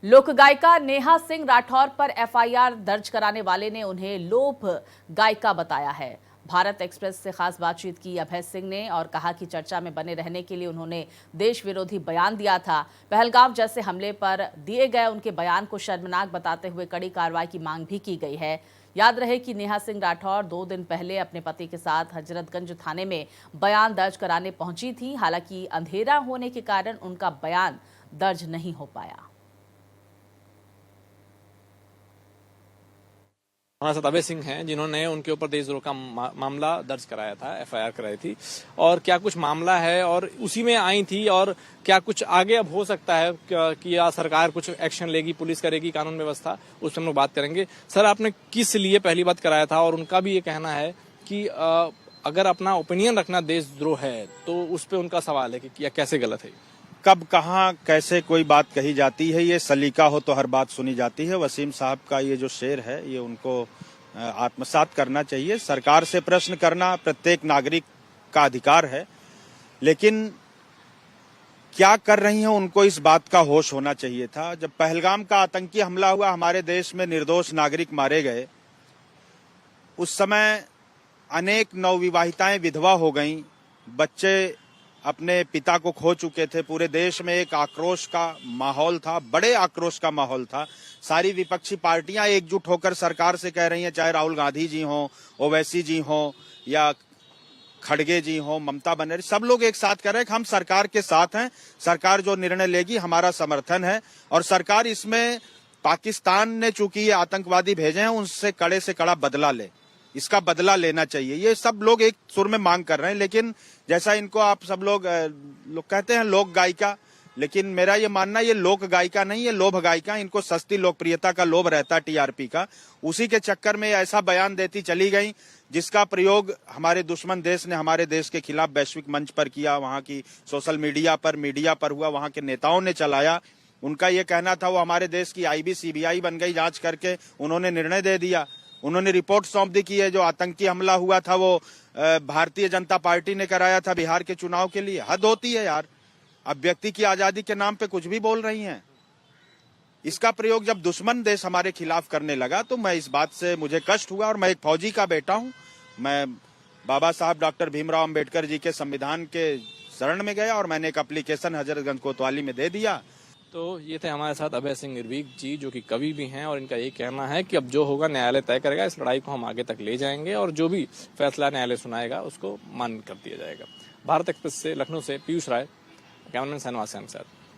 लोक गायिका नेहा सिंह राठौर पर एफआईआर दर्ज कराने वाले ने उन्हें लोभ गायिका बताया है। भारत एक्सप्रेस से खास बातचीत की अभय सिंह ने और कहा कि चर्चा में बने रहने के लिए उन्होंने देश विरोधी बयान दिया था। पहलगाम जैसे हमले पर दिए गए उनके बयान को शर्मनाक बताते हुए कड़ी कार्रवाई की मांग भी की गई है। याद रहे कि नेहा सिंह राठौर 2 दिन पहले अपने पति के साथ हजरतगंज थाने में बयान दर्ज कराने पहुंची थी। हालांकि अंधेरा होने के कारण उनका बयान दर्ज नहीं हो पाया। हमारे साथ अभय सिंह हैं जिन्होंने उनके ऊपर देशद्रोह का मामला दर्ज कराया था, एफआईआर कराई थी। और क्या कुछ मामला है और उसी में आई थी, और क्या कुछ आगे अब हो सकता है कि या सरकार कुछ एक्शन लेगी, पुलिस करेगी, कानून व्यवस्था, उस पर हम लोग बात करेंगे। सर, आपने किस लिए पहली बात कराया था? और उनका भी ये कहना है कि अगर अपना ओपिनियन रखना देशद्रोह है तो उस पर उनका सवाल है कि कैसे गलत है। कब कहाँ कैसे कोई बात कही जाती है, ये सलीका हो तो हर बात सुनी जाती है। वसीम साहब का ये जो शेर है ये उनको आत्मसात करना चाहिए। सरकार से प्रश्न करना प्रत्येक नागरिक का अधिकार है, लेकिन क्या कर रही हैं उनको इस बात का होश होना चाहिए था। जब पहलगाम का आतंकी हमला हुआ, हमारे देश में निर्दोष नागरिक मारे गए, उस समय अनेक नवविवाहिताएं विधवा हो गईं, बच्चे अपने पिता को खो चुके थे। पूरे देश में एक आक्रोश का माहौल था, बड़े आक्रोश का माहौल था। सारी विपक्षी पार्टियां एकजुट होकर सरकार से कह रही हैं, चाहे राहुल गांधी जी हों, ओवैसी जी हों या खड़गे जी हों, ममता बनर्जी, सब लोग एक साथ कह रहे हैं कि हम सरकार के साथ हैं, सरकार जो निर्णय लेगी हमारा समर्थन है। और सरकार इसमें पाकिस्तान ने चूंकि ये आतंकवादी भेजे हैं, उनसे कड़े से कड़ा बदला ले, इसका बदला लेना चाहिए। ये सब लोग एक सुर में मांग कर रहे हैं। लेकिन जैसा इनको आप सब लोग कहते हैं लोक गायिका, लेकिन मेरा ये मानना ये लोक गायिका नहीं, ये लोभ गायिका। इनको सस्ती लोकप्रियता का लोभ रहता है, टीआरपी का। उसी के चक्कर में ऐसा बयान देती चली गई जिसका प्रयोग हमारे दुश्मन देश ने हमारे देश के खिलाफ वैश्विक मंच पर किया, वहां की सोशल मीडिया पर हुआ, वहां के नेताओं ने चलाया। उनका ये कहना था वो हमारे देश की आईबी सीबीआई बन गई, जांच करके उन्होंने निर्णय दे दिया। उन्होंने रिपोर्ट सौंप दी कि ये जो आतंकी हमला हुआ था वो भारतीय जनता पार्टी ने कराया था बिहार के चुनाव के लिए। हद होती है यार, अब व्यक्ति की आजादी के नाम पे कुछ भी बोल रही हैं। इसका प्रयोग जब दुश्मन देश हमारे खिलाफ करने लगा तो मैं इस बात से मुझे कष्ट हुआ। और मैं एक फौजी का बेटा हूं, मैं बाबा साहब डॉक्टर भीमराव अंबेडकर जी के संविधान के शरण में गया और मैंने एक एप्लीकेशन हजरतगंज कोतवाली में दे दिया। तो ये थे हमारे साथ अभय सिंह निर्भीक जी, जो कि कवि भी हैं, और इनका यही कहना है कि अब जो होगा न्यायालय तय करेगा। इस लड़ाई को हम आगे तक ले जाएंगे और जो भी फैसला न्यायालय सुनाएगा उसको मान्य कर दिया जाएगा। भारत एक्सप्रेस से लखनऊ से पीयूष राय, कैमरामैन शहनवाज के साथ।